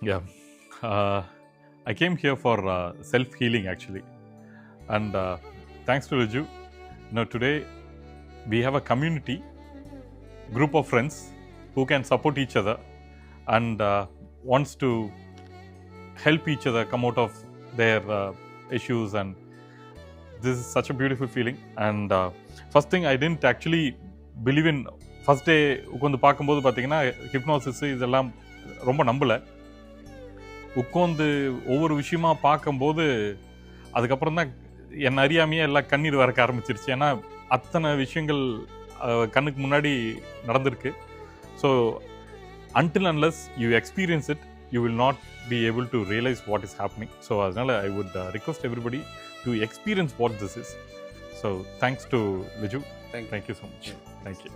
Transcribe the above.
Yeah. Uh, I came here for self healing actually. And thanks to Raju, today we have a community, group of friends who can support each other and wants to help each other come out of their issues. And this is such a beautiful feeling. And first thing, I didn't actually believe in. First day உட்காந்து பார்க்கும்போது பார்த்தீங்கன்னா hypnosis இதெல்லாம் ரொம்ப நம்பலை. உட்காந்து ஒவ்வொரு விஷயமா பார்க்கும்போது அதுக்கப்புறம் தான் என்னை அறியாமையே எல்லாம் கண்ணீர் வரக்க ஆரம்பிச்சிருச்சு. ஏன்னா அத்தனை விஷயங்கள் கண்ணுக்கு முன்னாடி நடந்திருக்கு. So until unless you experience it, you will not be able to realize what is happening. So அதனால I would request everybody to experience what this is. So thanks to Viju. Thank you so much. Thank you.